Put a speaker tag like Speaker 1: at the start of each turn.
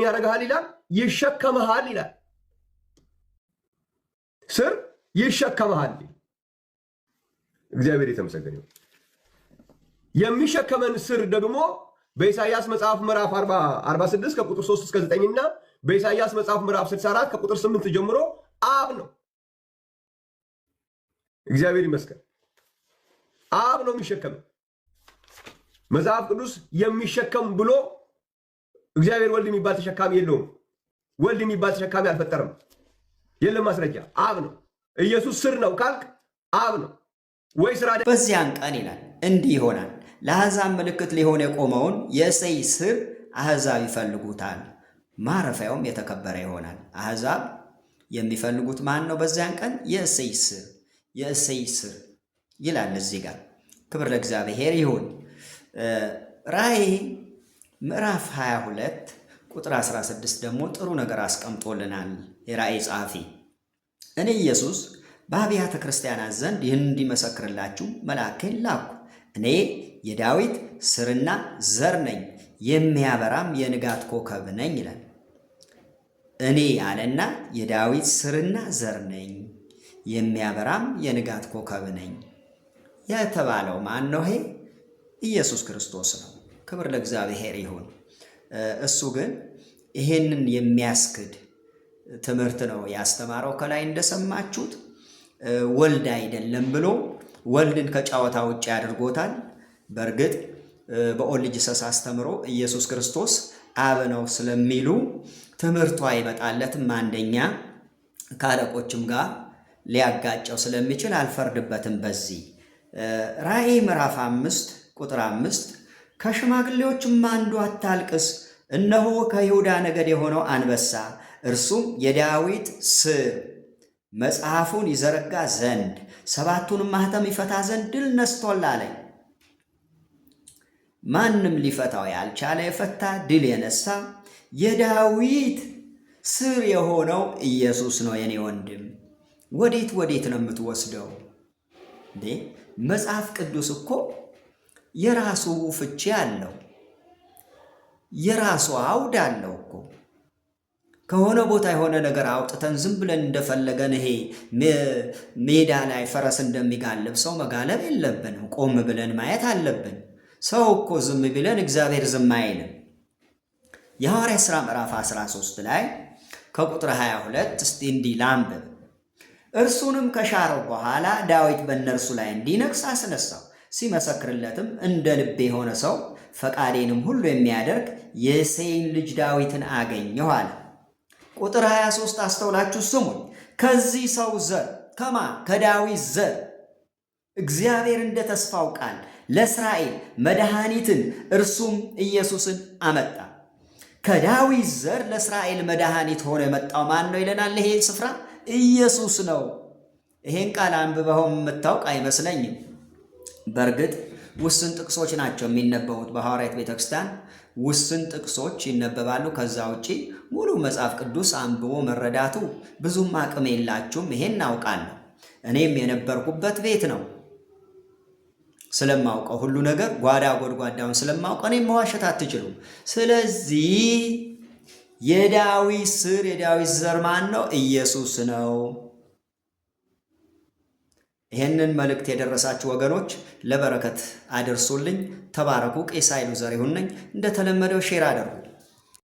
Speaker 1: ያደርግሃል ይላል፣ ይሸከምሃል ይላል። ስር ይሸከምሃል። እግዚአብሔር የተመሰገነ ይሁን። የሚሸከመን ስር ደግሞ በኢሳይያስ መጽሐፍ ምዕራፍ 46 ከቁጥር 3 እስከ 9 እና በኢሳይያስ መጽሐፍ ምዕራፍ 64 ከቁጥር 8 ጀምሮ አብ ነው። እግዚአብሔር ይመስገን። አብ ነው የሚሸከመን። መጽሐፍ ቅዱስ የሚሸከም ብሎ እግዚአብሔር ወልድ የሚባል ተሸካሚ የለውም። ወልድ የሚባል ተሸካሚ አልፈጠረም። የለም ማስረጃ። አብ ነው። ኢየሱስ ስር ነው ካልክ አብ ነው ወይ ስራ።
Speaker 2: በዚያን ቀን ይላል እንዲህ ይሆናል፣ ለአሕዛብ ምልክት ሊሆን የቆመውን የእሴይ ስር አሕዛብ ይፈልጉታል፣ ማረፊያውም የተከበረ ይሆናል። አሕዛብ የሚፈልጉት ማን ነው? በዚያን ቀን የእሴይ ስር፣ የእሴይ ስር ይላል እዚህ ጋር። ክብር ለእግዚአብሔር ይሁን። ራእይ ምዕራፍ 22 ቁጥር 16 ደግሞ ጥሩ ነገር አስቀምጦልናል የራእይ ጸሐፊ። እኔ ኢየሱስ በአብያተ ክርስቲያናት ዘንድ ይህን እንዲመሰክርላችሁ መልአኬን ላኩ። እኔ የዳዊት ስርና ዘር ነኝ፣ የሚያበራም የንጋት ኮከብ ነኝ ይላል። እኔ አለና የዳዊት ስርና ዘር ነኝ፣ የሚያበራም የንጋት ኮከብ ነኝ የተባለው ማን ነው? ይሄ ኢየሱስ ክርስቶስ ነው። ክብር ለእግዚአብሔር ይሁን። እሱ ግን ይሄንን የሚያስክድ ትምህርት ነው ያስተማረው። ከላይ እንደሰማችሁት ወልድ አይደለም ብሎ ወልድን ከጨዋታ ውጭ አድርጎታል። በእርግጥ በኦል ጂሰስ አስተምሮ ኢየሱስ ክርስቶስ አብ ነው ስለሚሉ ትምህርቱ አይመጣለትም። አንደኛ ከአለቆችም ጋር ሊያጋጨው ስለሚችል አልፈርድበትም። በዚህ ራእይ ምዕራፍ 5 ቁጥር 5 ከሽማግሌዎችም አንዱ አታልቅስ፣ እነሆ ከይሁዳ ነገድ የሆነው አንበሳ እርሱም የዳዊት ስር መጽሐፉን ይዘረጋ ዘንድ ሰባቱንም ማኅተም ይፈታ ዘንድ ድል ነስቶል አለኝ። ማንም ሊፈታው ያልቻለ የፈታ ድል የነሳ የዳዊት ስር የሆነው ኢየሱስ ነው። የኔ ወንድም ወዴት ነው የምትወስደው እንዴ? መጽሐፍ ቅዱስ እኮ የራሱ ፍቺ አለው፣ የራሱ አውድ አለው እኮ። ከሆነ ቦታ የሆነ ነገር አውጥተን ዝም ብለን እንደፈለገን ይሄ ሜዳ ላይ ፈረስ እንደሚጋልብ ሰው መጋለብ የለብንም። ቆም ብለን ማየት አለብን። ሰው እኮ ዝም ብለን እግዚአብሔር ዝም አይልም። የሐዋርያት ሥራ ምዕራፍ 13 ላይ ከቁጥር 22 እስቲ እንዲህ ላንብብ። እርሱንም ከሻረው በኋላ ዳዊት በእነርሱ ላይ እንዲነግሥ አስነሳው፣ ሲመሰክርለትም እንደ ልቤ የሆነ ሰው ፈቃዴንም ሁሉ የሚያደርግ የእሴይን ልጅ ዳዊትን አገኘሁ አለ። ቁጥር 23 አስተውላችሁ ስሙኝ። ከዚህ ሰው ዘር ከዳዊት ዘር እግዚአብሔር እንደ ተስፋው ቃል ለእስራኤል መድኃኒትን እርሱም ኢየሱስን አመጣ። ከዳዊት ዘር ለእስራኤል መድኃኒት ሆኖ የመጣው ማን ነው ይለናል? ይሄ ስፍራ ኢየሱስ ነው። ይሄን ቃል አንብበው የምታውቅ አይመስለኝም። በእርግጥ ውስን ጥቅሶች ናቸው የሚነበቡት በሐዋርያት ቤተክርስቲያን ውስን ጥቅሶች ይነበባሉ። ከዛ ውጪ ሙሉ መጽሐፍ ቅዱስ አንብቦ መረዳቱ ብዙም አቅም የላችሁም። ይሄን እናውቃለሁ። እኔም የነበርኩበት ቤት ነው። ስለማውቀው ሁሉ ነገር ጓዳ ጎድጓዳውን ስለማውቀው እኔም መዋሸት አትችሉም። ስለዚህ የዳዊት ስር የዳዊት ዘር ማን ነው? ኢየሱስ ነው። ይህንን መልእክት የደረሳችሁ ወገኖች ለበረከት አደርሱልኝ። ተባረኩ። ቄስ ኃይሉ ዘሪሁን ነኝ። እንደተለመደው ሼር አድርጉ።